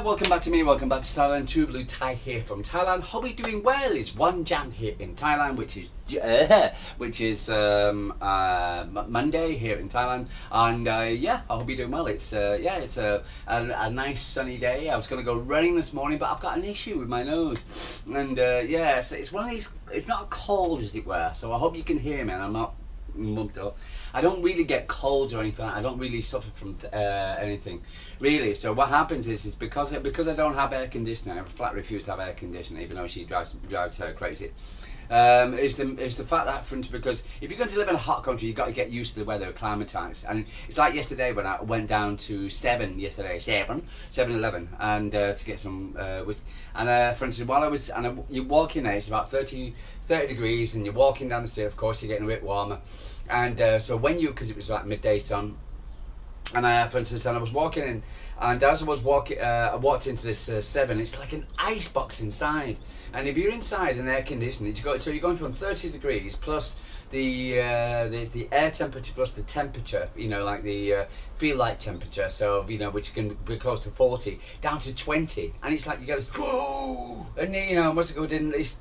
welcome back to me, welcome back to Thailand. Two Blue Thai here from Thailand. Hope you're doing well. It's 1 Jan here in Thailand, which is Monday here in Thailand, and I hope you're doing well. It's a nice sunny day. I was going to go running this morning, but I've got an issue with my nose, and so it's one of these. It's not a cold, as it were. So I hope you can hear me, and I'm not mugged up. I don't really get colds or anything. I don't really suffer from anything, really. So what happens is because I don't have air conditioning. I flat refuse to have air conditioning, even though she drives her crazy. Is the fact that, for instance, because if you're going to live in a hot country, you've got to get used to the weather, acclimatise. And it's like yesterday when I went down to 7-Eleven, and to get some for instance, while I was, you walk in there, it's about 30 degrees, and you're walking down the street. Of course, you're getting a bit warmer, and so because it was like midday sun. And for instance, I was walking in, and as I was walking, I walked into this 7. It's like an ice box inside, and if you're inside an air conditioning, so you're going from 30 degrees plus the air temperature plus the temperature, like the feel like temperature, so which can be close to 40 down to 20, and it's like you go, whoa, and what's it called? And that's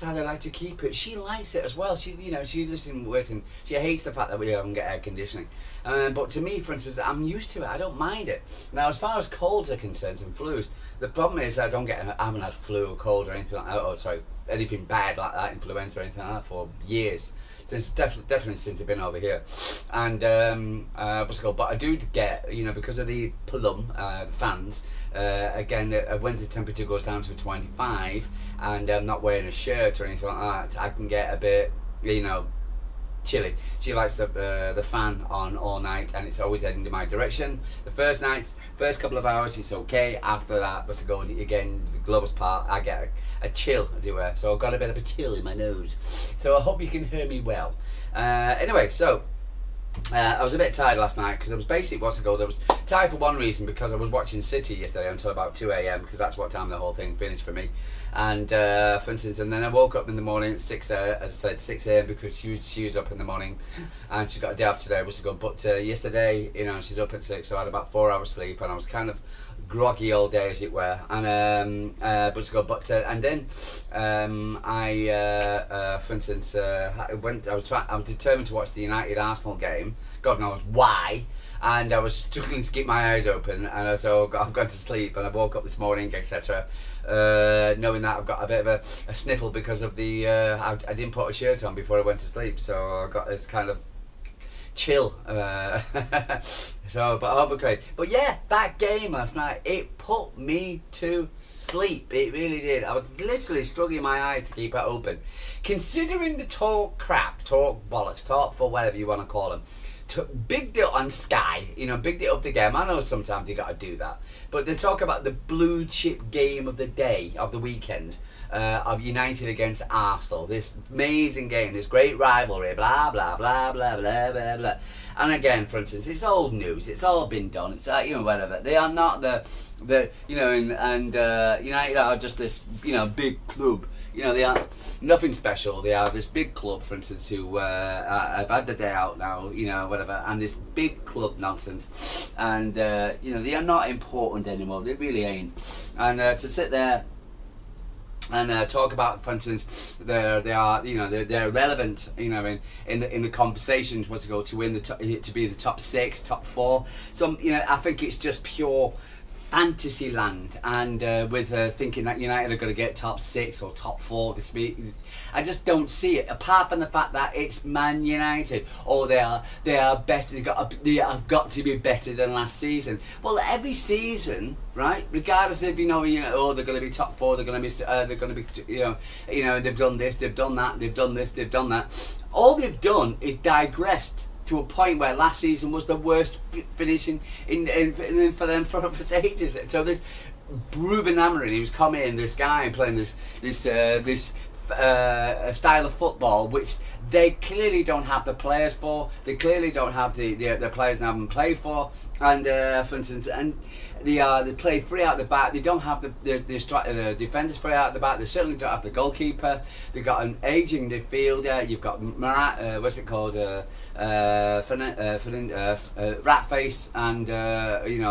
how they like to keep it. She likes it as well. She listens with, and she hates the fact that we don't get air conditioning. But to me, for instance, I'm used to it. I don't mind it. Now, as far as colds are concerned and flus, the problem is I haven't had flu or cold or anything like that. Anything bad like that, influenza or anything like that for years. So it's definitely since I've been over here. And but I do get, because of the plum, the fans. Again, when the temperature goes down to 25, and I'm not wearing a shirt or anything like that, I can get a bit, chilly. She likes the fan on all night, and it's always heading in my direction. The first couple of hours it's okay. After that, again, the globus part, I get a chill, as it were. So I've got a bit of a chill in my nose. So I hope you can hear me well. Anyway, so I was a bit tired last night because I was I was tired for one reason, because I was watching City yesterday until about 2 a.m. because that's what time the whole thing finished for me. And for instance, and then I woke up in the morning at 6 a.m. because she was up in the morning, and she got a day off today, which is good. But yesterday, she's up at 6, so I had about 4 hours sleep, and I was kind of groggy all day, as it were. And but it's good. But and then for instance, I was determined to watch the United Arsenal game. God knows why. And I was struggling to keep my eyes open, and so I've gone to sleep, and I woke up this morning, etc. Knowing that I've got a bit of a sniffle because of the I didn't put a shirt on before I went to sleep, so I got this kind of chill. But okay. But yeah, that game last night, it put me to sleep. It really did. I was literally struggling my eyes to keep it open, considering the talk bollocks, talk for whatever you want to call them. Bigged it on Sky, bigged it up the game. I know sometimes you got to do that, but they talk about the blue chip game of the day, of the weekend, of United against Arsenal. This amazing game, this great rivalry, blah blah blah blah blah blah blah. And again, for instance, it's old news. It's all been done. It's like whatever. They are not the United are just this big club. They are nothing special. They are this big club, for instance, who have had the day out now, whatever, and this big club nonsense. And, they are not important anymore. They really ain't. And to sit there and talk about, for instance, they're relevant, in the conversations. To win to be the top 6, top 4. I think it's just pure fantasy land, and with thinking that United are going to get top 6 or top 4 this week, I just don't see it. Apart from the fact that it's Man United, or they are better. They have got to be better than last season. Well, every season, right? Regardless if they're going to be top 4, they're going to be they've done this, they've done that, they've done this, they've done that. All they've done is digressed to a point where last season was the worst finishing for them for ages. So this Ruben Amorim, he was coming in, this guy, and playing this a style of football which they clearly don't have the players for. They clearly don't have the players and haven't played for. And for instance, and they play free out the back. They don't have the defenders free out the back. They certainly don't have the goalkeeper. They've got an aging midfielder. You've got Ratface and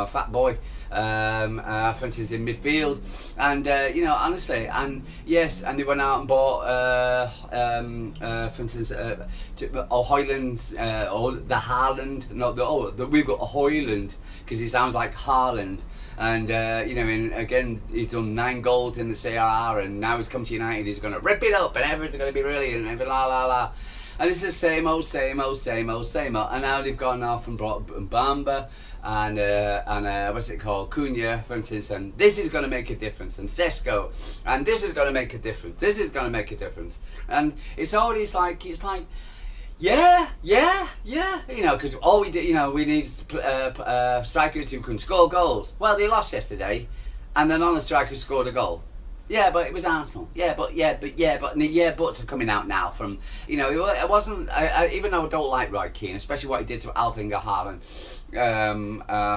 Fat Boy. For instance, in midfield, and honestly, and yes, and they went out and bought for instance Hoyland's or the Haaland, we've got a Hoyland because he sounds like Haaland. And again, he's done 9 goals in the CRR, and now he's come to United. He's going to rip it up, and everything's going to be brilliant, and la la la. And it's the same old. And now they've gone off and brought Bamba and what's it called, Cunha, for instance. And this is going to make a difference. And Sesko, and this is going to make a difference. This is going to make a difference. And it's always like yeah. Because all we do, we need strikers who can score goals. Well, they lost yesterday, and then another striker scored a goal. Yeah, but it was Arsenal. But the buts are coming out now from, it wasn't, even though I don't like Roy Keane, especially what he did to Alvinga Haaland,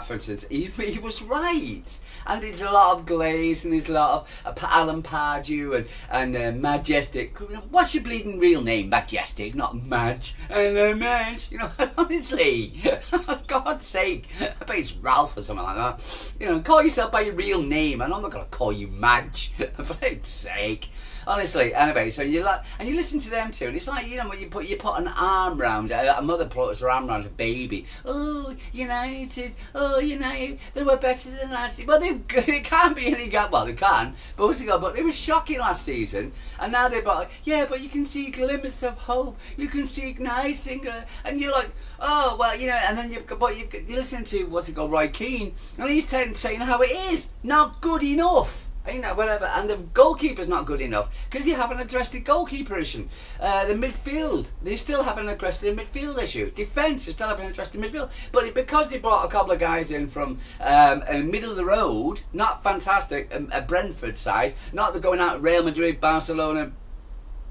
for instance, he was right. And there's a lot of glaze, and there's a lot of Alan Pardew and Majestic. What's your bleeding real name? Majestic, not Madge. And Madge, honestly, for God's sake, I bet it's Ralph or something like that. Call yourself by your real name, and I'm not going to call you Madge. For God's sake. Honestly, anyway, so you listen to them too, and it's like, when you put an arm round, a mother puts her arm round a baby. Oh, United, they were better than last season. Well, they can't be any good. Well, they can, but they were shocking last season, and now they're but you can see glimmers of hope. You can see nice things, and you're like, oh, well, and then you listen to Roy Keane, and he's saying how it is not good enough. Whatever, and the goalkeeper's not good enough because they haven't addressed the goalkeeper issue. The midfield, they still haven't addressed the midfield issue. Defence, they still haven't addressed the midfield. But because they brought a couple of guys in from middle of the road, not fantastic, a Brentford side, not the going out Real Madrid, Barcelona,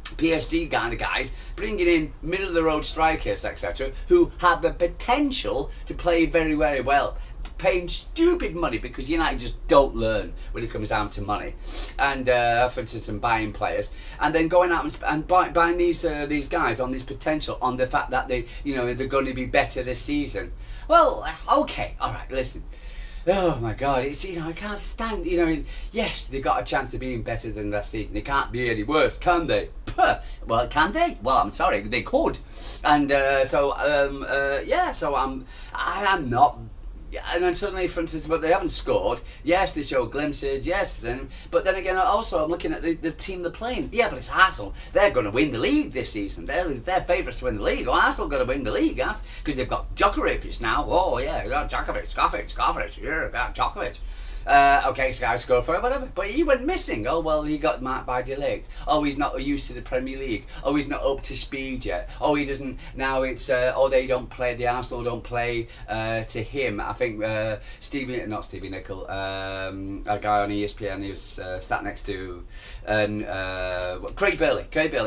PSG kind of guys, bringing in middle of the road strikers, etc., who have the potential to play very, very well, paying stupid money because United just don't learn when it comes down to money, and for instance, and buying players, and then going out and buying these guys on this potential, on the fact that they're going to be better this season. Well, okay, all right, listen. Oh my God, it's I can't stand. Yes, they got a chance of being better than last season. They can't be any worse, can they? Well, can they? Well, I'm sorry, they could, and so I am not. And then suddenly, for instance, but they haven't scored. Yes, they show glimpses. Yes, but then again, also I'm looking at the team they're playing. Yeah, but it's Arsenal. They're going to win the league this season. They're favourites to win the league. Oh, Arsenal going to win the league, because they've got Djokovic now. Oh yeah, got Djokovic. Yeah, got Djokovic. Okay, Sky scored for it, whatever. But he went missing. Oh, well, he got marked by Delict. Oh, he's not used to the Premier League. Oh, he's not up to speed yet. Oh, he doesn't. Now it's, they don't play, the Arsenal don't play to him. I think not Stevie Nicol, a guy on ESPN, he was sat next to Craig Bailey.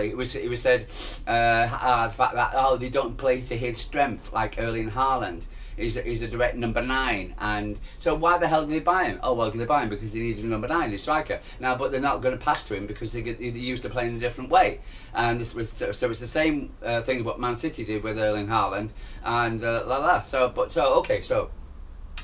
It was said the fact that, they don't play to his strength like Erling Haaland. He's a direct number 9, and so why the hell did they buy him? Oh well, they buy him because they needed a number 9, a striker. Now, but they're not going to pass to him because they're used to playing a different way. And so it's the same thing what Man City did with Erling Haaland, and So.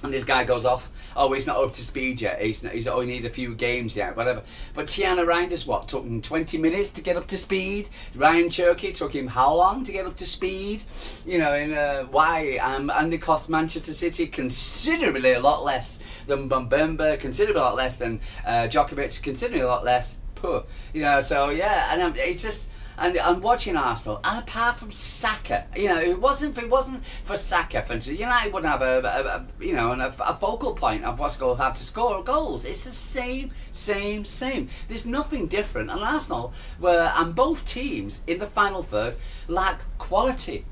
And this guy goes off. Oh, he's not up to speed yet. He's only need a few games yet, whatever. But Reijnders, took him 20 minutes to get up to speed. Ryan Cherki took him how long to get up to speed? Why? And they cost Manchester City considerably a lot less than Mbemba, considerably a lot less than Djokovic, considerably a lot less. So yeah, and it's just. And I'm watching Arsenal, and apart from Saka, if it wasn't for Saka, for instance, United wouldn't have a focal point of what's going to have to score goals. It's the same. There's nothing different. And Arsenal and both teams in the final third lack quality,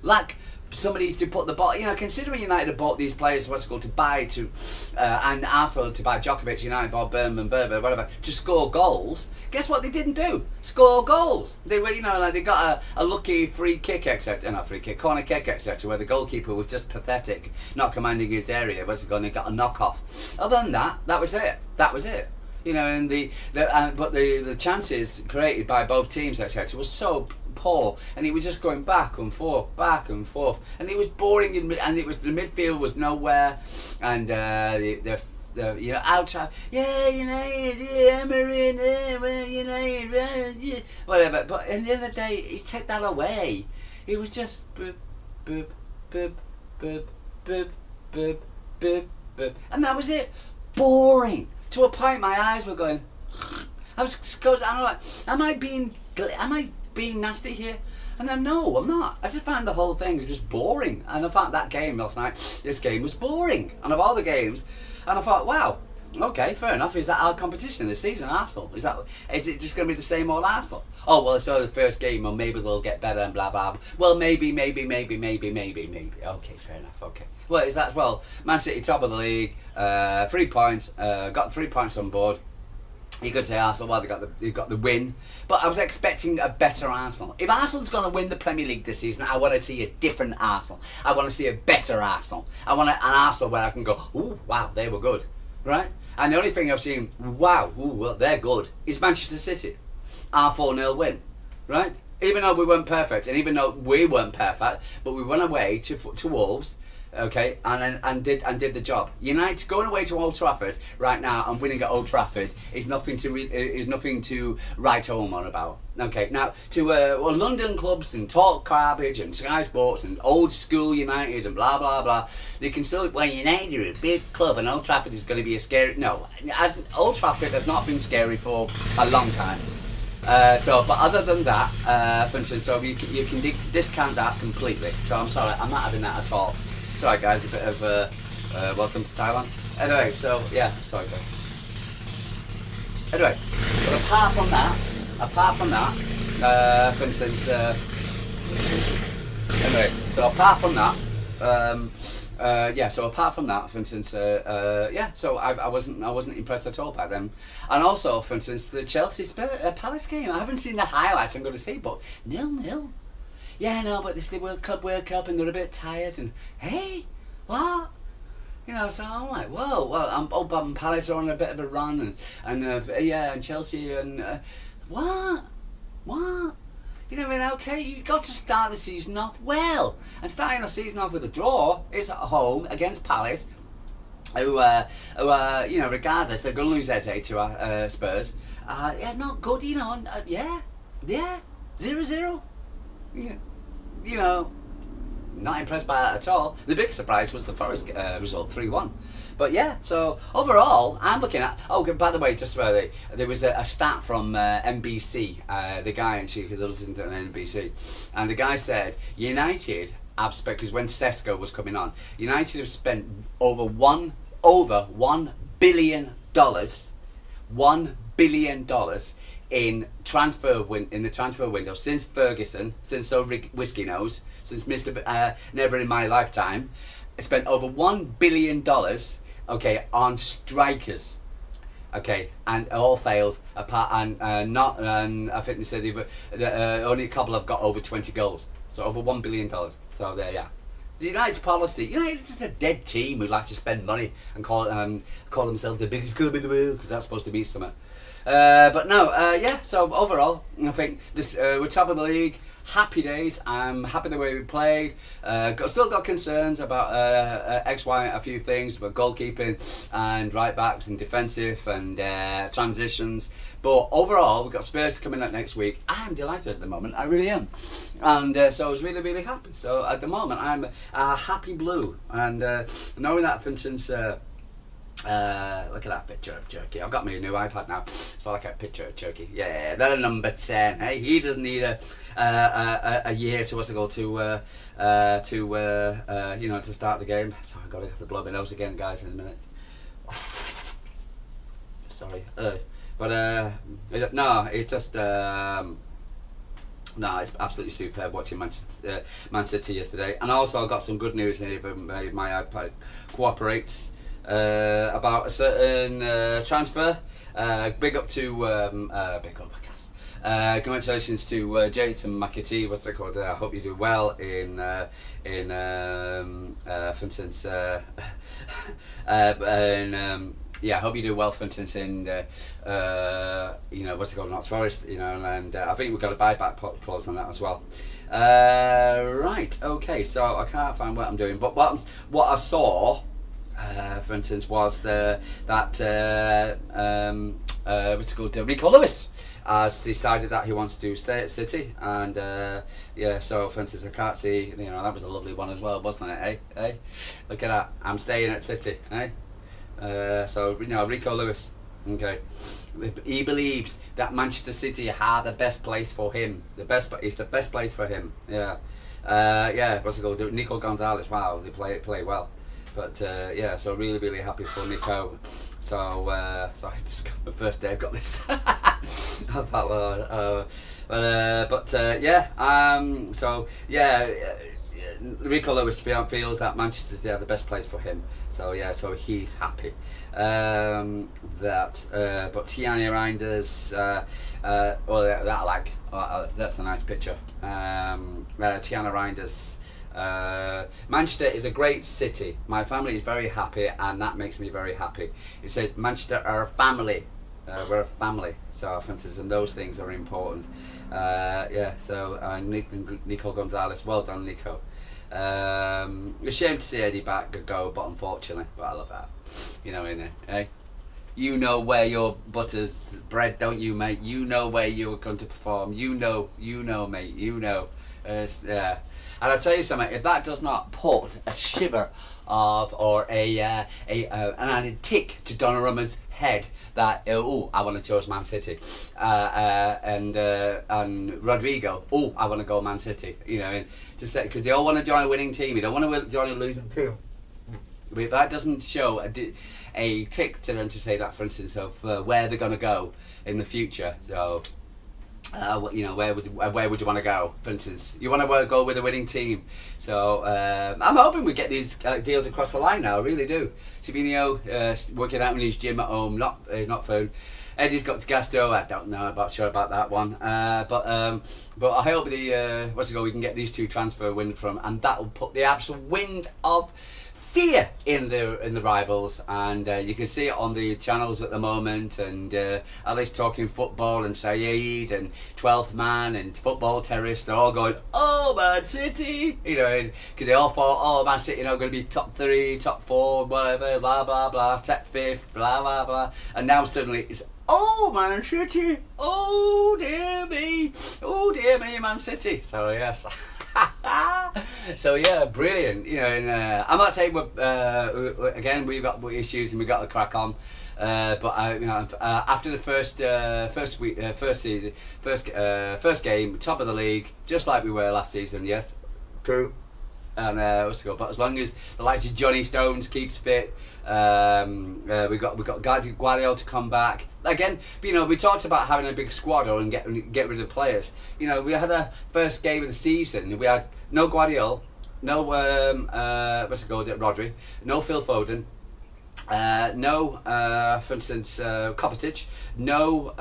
lack somebody to put the ball, considering United have bought these players, what's it called, to buy and Arsenal to buy Djokovic, United bought Berman, Berber, whatever, to score goals. Guess what they didn't do? Score goals. They were, they got a lucky free kick, etc. Not free kick, corner kick, etc. Where the goalkeeper was just pathetic, not commanding his area. What's it called? And he got a knock-off. Other than that, that was it. That was it. And but the chances created by both teams, etc., was so poor, and he was just going back and forth, and it was boring. And it was the midfield was nowhere, and out, United, United, whatever. But at the end of the day, he took that away. It was just boop, boop, boop, boop, boop, boop, boop, boop, and that was it. Boring. To a point, my eyes were going. I'm like, am I being nasty here? And then no, I'm not. I just found the whole thing was just boring, and I found that game last night. This game was boring, and of all the games, and I thought, wow, okay, fair enough. Is that our competition this season, Arsenal? Is it just going to be the same old Arsenal? Oh well, it's only the first game, or maybe they'll get better and blah blah. Well, maybe. Okay, fair enough. Okay. Well, is that Man City top of the league, 3 points, got 3 points on board. You could say Arsenal, well, they've got the win, but I was expecting a better Arsenal. If Arsenal's going to win the Premier League this season, I want to see a different Arsenal. I want to see a better Arsenal. I want an Arsenal where I can go, ooh, wow, they were good, right? And the only thing I've seen, wow, ooh, well, they're good, is Manchester City. Our 4-0 win, right? Even though we weren't perfect, and even though we weren't perfect, but we went away to Wolves. Okay, and did the job. United going away to Old Trafford right now and winning at Old Trafford is nothing to write home on about. Okay, now to London clubs and talk garbage and Sky Sports and old school United and blah blah blah. They can still United are a big club and Old Trafford is going to be a scary. No, Old Trafford has not been scary for a long time. But other than that, for instance, so you can discount that completely. So I'm sorry, I'm not having that at all. Sorry guys, a bit of welcome to Thailand. Anyway, so yeah, sorry guys. Anyway, but apart from that, for instance, anyway, so apart from that, for instance, so I wasn't impressed at all by them. And also, for instance, the Chelsea Palace game, I haven't seen the highlights. I'm going to see, but 0-0. Yeah, no, but this is the World Cup, and they're a bit tired, and hey, what? So I'm like, whoa, well, Bob and Palace are on a bit of a run, and Chelsea, and what? Okay, you've got to start the season off well, and starting the season off with a draw, it's at home against Palace, who regardless, they're going to lose their day to Spurs, not good, 0-0. Not impressed by that at all. The big surprise was the Forest result, 3-1. But yeah, so overall, I'm looking at. Oh, by the way, just there was a stat from NBC. The guy actually, because I was listening to NBC, and the guy said United have spent, because when Sesko was coming on, United have spent over $1 billion, $1 billion in the transfer window since Ferguson, since Whiskey Nose, since Mr. Never in My Lifetime. I spent over $1 billion, okay, on strikers, okay, and all failed. Apart and I think they said only a couple have got over 20 goals. So over $1 billion. So there, yeah. The United's policy. United's just a dead team who likes to spend money and call themselves the biggest club in the world because that's supposed to be something. But no, so overall, I think this we're top of the league. Happy days. I'm happy the way we played. Still got concerns about X, Y, a few things, but goalkeeping and right backs and defensive and transitions. But overall, we've got Spurs coming up next week. I am delighted at the moment. I really am. And so I was really, really happy. So at the moment, I'm a happy blue. And knowing that, for instance, look at that picture of Cherki. I've got my new iPad now, so I like a picture of Cherki. Yeah, they're number 10. Hey, he doesn't need a year to to start the game. So I've got to have to blow my nose again, guys, in a minute. Sorry, but no, it's just No, it's absolutely superb watching Man City yesterday. And also I got some good news here. My iPad cooperates about a certain transfer. Big up, congratulations to Jason McAtee. What's it called? I hope you do well in for instance, yeah, I hope you do well, for instance, in what's it called, Notts Forest, and I think we've got a buyback clause on that as well. Right, okay, so I can't find what I'm doing, but what I saw, for instance, was what's it called, Rico Lewis has decided that he wants to stay at City, and so for instance, I can't see, that was a lovely one as well, wasn't it, eh? Look at that, I'm staying at City, eh? Rico Lewis, okay, he believes that Manchester City are the best place for him. It's the best place for him. Yeah, what's it called? Nico Gonzalez. Wow, they play well. But so really happy for Nico. So I just got my first day. I've got this. I thought, Rico Lewis feels that Manchester City are the best place for him. So he's happy. But Tiana Reijnders, that's a nice picture. Tiana Reijnders. Manchester is a great city. My family is very happy, and that makes me very happy. It says Manchester are a family. We're a family. So, for instance, and those things are important. Nico Gonzalez, well done, Nico. A shame to see Eddie back go, but unfortunately, but I love that. Eh? You know where your butter's bread, don't you, mate? You know where you're going to perform. You know, mate. You know. Yeah. And I'll tell you something. If that does not put a shiver or an added tick to Donnarumma's head, that I want to choose Man City, and Rodrigo, I want to go Man City. Because they all want to join a winning team. You don't want to join a losing team. But if that doesn't show a tick to them to say that, for instance, of where they're going to go in the future. So, where would you want to go? For instance, you want to go with a winning team. So I'm hoping we get these deals across the line now. I really do. Sabinho working out in his gym at home, not phone. Eddie's got Gasto. I don't know. I'm not sure about that one. But I hope we can get these two transfer wins from, and that will put the absolute wind of fear in the rivals, and you can see it on the channels at the moment, and at least talking football, and Saeed and 12th Man and Football Terrorists, they're all going, oh, Man City, because they all thought, oh, Man City not going to be top 3, top 4, whatever, blah blah blah, top 5th, blah blah blah, and now suddenly it's, oh, Man City, oh dear me, Man City. So yes. So yeah, brilliant. And I'm not saying again we've got issues and we've got to crack on. But after the first game, top of the league, just like we were last season. Yes, true. And but as long as the likes of Johnny Stones keeps fit, we got Guardiola to come back again. But, we talked about having a big squad and get rid of players. We had a first game of the season. We had no Guardiola, no Rodri, no Phil Foden, no for instance Kovacic, no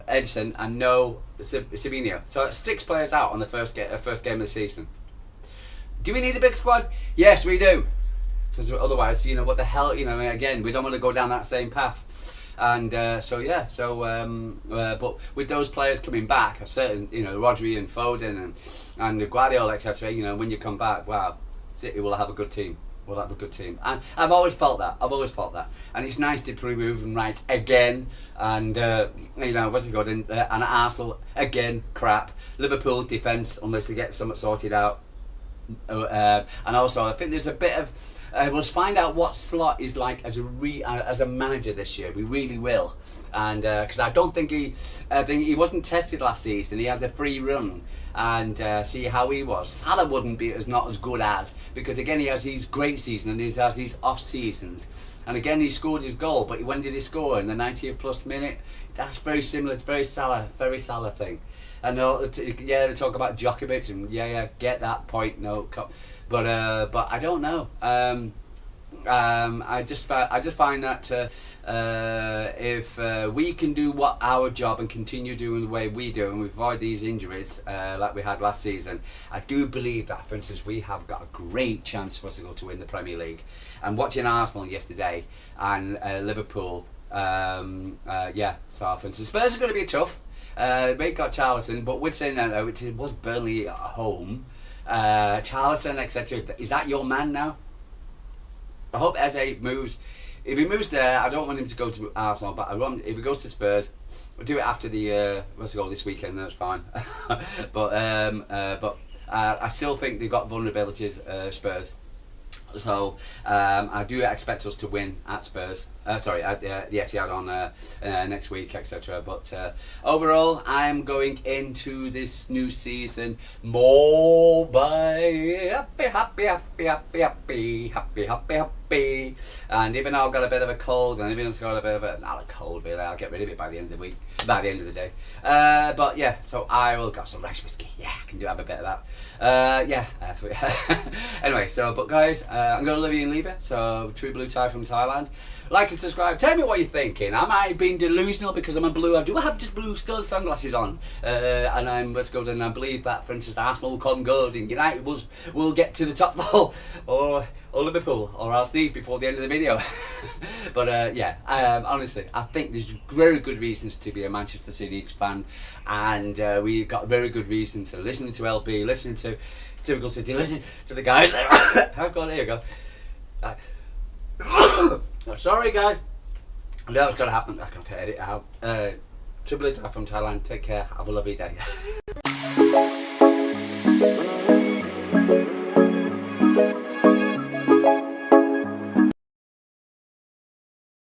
Edison, and no Sabinho. So it's 6 players out on the first game of the season. Do we need a big squad? Yes, we do. Because otherwise, what the hell, again, we don't want to go down that same path. And but with those players coming back, a certain, Rodri and Foden and Guardiola, etc., when you come back, wow, City will have a good team. We'll have a good team. And I've always felt that. And it's nice to prove them right again. And, what's it called? And Arsenal, again, crap. Liverpool defence, unless they get something sorted out. And also, I think there's a bit of. We'll find out what Slot is like as a manager this year. We really will, and because I think he wasn't tested last season. He had the free run, and see how he was. Salah wouldn't be not as good as, because again he has these great seasons and he has these off seasons. And again he scored his goal, but when did he score? In the 90th plus minute? That's very similar. It's very Salah thing. And they talk about Djokovic, and get that point. No, but I don't know. I just find that if we can do what our job and continue doing the way we do, and we avoid these injuries like we had last season, I do believe that, for instance, we have got a great chance for us to win the Premier League. And watching Arsenal yesterday and Liverpool, so for instance, Spurs are going to be tough. They got Charlton, but we're saying that it was Burnley at home. Charlton, etc. Is that your man now? I hope Eze moves. If he moves there, I don't want him to go to Arsenal, but if he goes to Spurs, we'll do it after the this weekend. That's fine. but I still think they've got vulnerabilities, Spurs. So I do expect us to win at Spurs. At the Etihad on next week, etc. But overall, I am going into this new season more by happy. And even though I've got a bit of a cold, and even though I've got a bit of not a cold, really, I'll get rid of it by the end of the week, by the end of the day. But yeah, so I will got some rice whiskey. Yeah, I can have a bit of that. Anyway, but guys, I'm going to leave you and leave it. So, True Blue Thai from Thailand. Like and subscribe. Tell me what you're thinking. Am I being delusional because I'm a blue? Do I have just blue sunglasses on? And I believe that, for instance, Arsenal will come good and United will get to the top four, or Liverpool, or I'll sneeze before the end of the video. But honestly, I think there's very good reasons to be a Manchester City fan, and we've got very good reasons to listening to LP, listening to Typical City, listening to the guys. Oh God, here you go. Sorry guys, I know it's going to happen. I can edit it out. Triple H from Thailand. Take care. Have a lovely day.